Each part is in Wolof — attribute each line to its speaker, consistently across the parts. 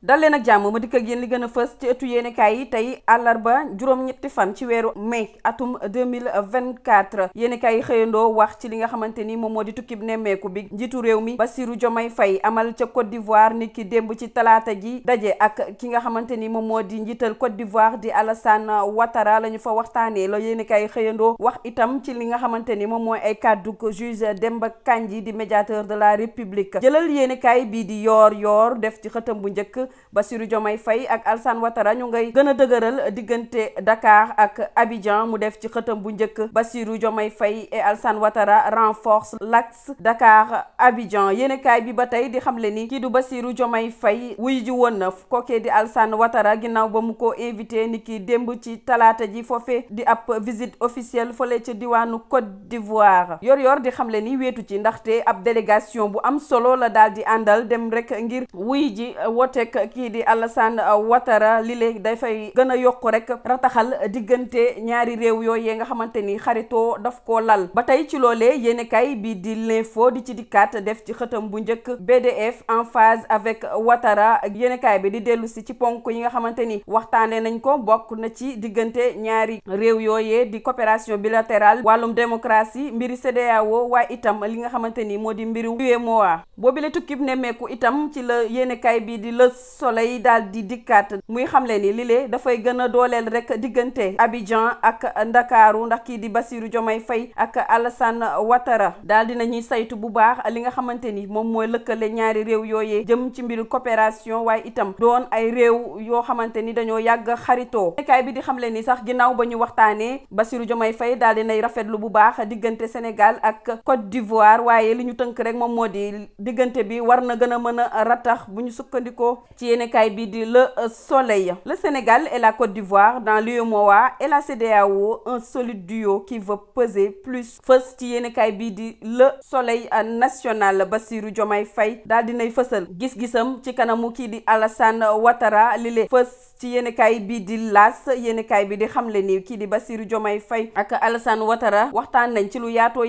Speaker 1: dal leen ak jàmm ma dikk ak yéen li gën a fës ci ëttu yéenekaay yi tey àllarba juróom-ñetti fan ci weeru mai atum 2024 yéenekaay yi xëyandoo wax ci li nga xamante ni moom moo di tukkib nemmeeku bi njiitu réew mi Bassirou Diomaye Faye amal ca Côte d'Ivoire ni ki démb ci talaata ji daje ak ki nga xamante ni moom moo di njiital Côte d'Ivoire di Alassane Ouattara la ñu fa waxtaanee la yéenekaay yi xëyandoo wax itam ci li nga xamante ni moom mooy ay kàddu juge Demba Kandji di médiateur de la République jëlal yéenekaay bii di yoor def ci xëtam bu njëkk Bassirou Diomaye Faye ak Alassane Ouattara ñu ngay gën a dëgëral diggante Dakar ak Abidjan mu def ci xëtam bu njëkk Bassirou Diomaye Faye et Alassane Ouattara renforce l'axe Dakar Abidjan yéenekaay bi ba tey di xamle ni kii du Bassirou Diomaye Faye wuy ji woon na kookee di Alassane Ouattara ginnaaw ba mu ko invité ni ki démb ci talaata ji foofe di ab visite officielle fële ca diwaanu Côte d'Ivoire yor di xamle ni weetu ci ndaxte ab délégation bu am solo la daal di àndal dem rek ngir wuy ji woteek kii di Alassane Ouattara lile dafay gën a yokk rek rataxal diggante ñaari réew yooyee nga xamante ni xaritoo daf koo lal ba tey ci loolee yéenekaay bi di l'info di ci dikkaat def ci xëtam bu njëkk BDF en phase avec Ouattara yéenekaay bi di dellu si ci ponk yi nga xamante ni waxtaane nañ ko bokk na ci diggante ñaari réew yooyee di coopération bilatérale wàllum démocratie mbiri CEDEAO waaye itam li nga xamante ni moo di mbiru UEMOA boobi la tukkib nemmeeku itam ci la yéenekaay bi di Le Soleil daal di dikkaat muy xamle ni lile dafay gën a dooleel rek diggante Abidjan ak Ndakaaru ndax kii di Bassirou Diomaye Faye ak Alassane Ouattara daal dina ñuy saytu bu baax li nga xamante ni moom mooy lëkkale ñaari réew yooyee jëm ci mbiru coopération waaye itam doon ay réew yoo xamante ni dañoo yàgg xaritoo yéenekaay bi di xamle ni sax ginnaaw ba ñu waxtaanee Bassirou Diomaye Faye daal dinay rafetlu bu baax diggante Sénégal ak Côte d'Ivoire waaye li ñu tënk rek moom moo di diggante bi war na gën a mën a ratax bu ñu sukkandikoo ci yéenekaay bi di Le Soleil. Le Sénégal et la Côte d'Ivoire dans l'UEMOA et la CEDEAO un solide duo qui veut peser plus fës ci yéenekaay bi di Le Soleil national Bassirou Diomaye Faye daal dinay fësal gis-gisam ci kanamu kii di Alassane Ouattara lile fës ci yéenekaay bi di L'As yéenekaay bi di xamle ni kii di Bassirou Diomaye Faye ak Alassane Ouattara waxtaan nañ ci lu yaatu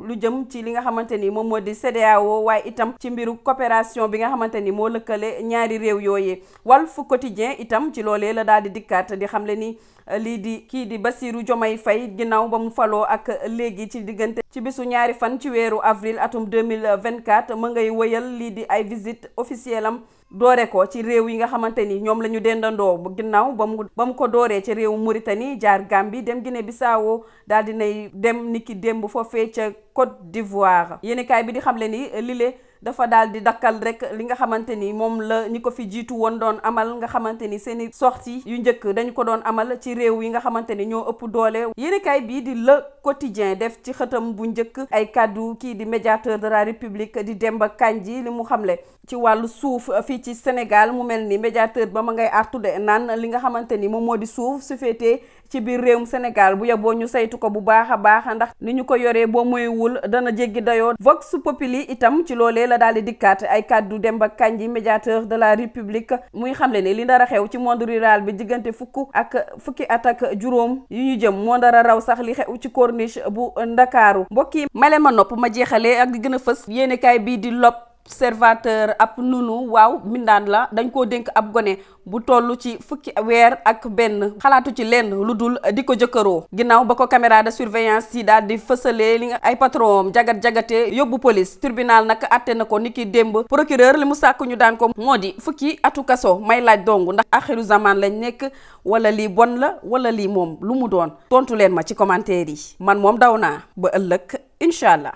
Speaker 1: lu jëm ci li nga xamante ni moom moo di CEDEAO waaye itam ci mbiru coopération bi nga xamante ni moo lëkkale ñaari réew yooyee Walf Quotidien itam ci loolee la daal di dikkaat di xamle ni lii di kii di Bassirou Diomaye Faye ginnaaw ba mu faloo ak léegi ci diggante ci bisu ñaari fan ci weeru avril atum 2024 ma ngay wëyal lii di ay visite officielle am doore ko ci réew yi nga xamante ni ñoom la ñu dendandoo bu ginnaaw ba mu ko dooree ci réewu Mauritanie jaar Gambie dem Guinée Bissau daal dinay dem niki démb foofee ca Côte d'Ivoire yéenekaay bi di xamle ni lile dafa daal di dakkal rek li nga xamante ni moom la ñi ko fi jiitu woon doon amal nga xamante ni seeni sortie yu njëkk dañu ko doon amal ci réew yi nga xamante ni ñoo ëpp doole yéenekaay bii di Le Quotidien def ci xëtam bu njëkk ay kàddu kii di médiateur de la République di Demba Kandji li mu xamle ci wàllu suuf fii ci Sénégal mu mel ni médiateur ba ma ngay artu de naan li nga xamante ni moom moo di suuf su féetee ci biir réewum Sénégal bu yeboo ñu saytu ko bu baax a baax ndax ni ñu ko yoree boo moywul dana jéggi dayoo Vox Populi itam ci loolee la daal di dikkaat ay kàddu Demba Kandji médiateur de la République muy xamle ni li ndara xew ci monde rural bi diggante fukki at ak juróom yu ñu jëm moo ndara raw sax li xew ci corniche bu Ndakaaru mbokk yi may leen ma nopp ma jeexalee ak di gën a fës yéenekaay bii di L'Observateur ab nunu waaw mbindaan la dañ koo dénk ab gone bu toll ci fukki weer ak benn xalaatu ci lenn lu dul di ko jëkkëroo ginnaaw ba ko caméra de surveillance yi daal di fësalee li nga ay patron jagat-jagate yóbbu police tribunal nag atte na ko niki démb procureur li mu sàkk ñu daan ko moo di fukki atu kaso may laaj dong ndax axiru zaman lañ nekk wala lii bon la wala lii moom lu mu doon tontu leen ma ci commentaire yi man moom daw naa ba ëllëg incha allah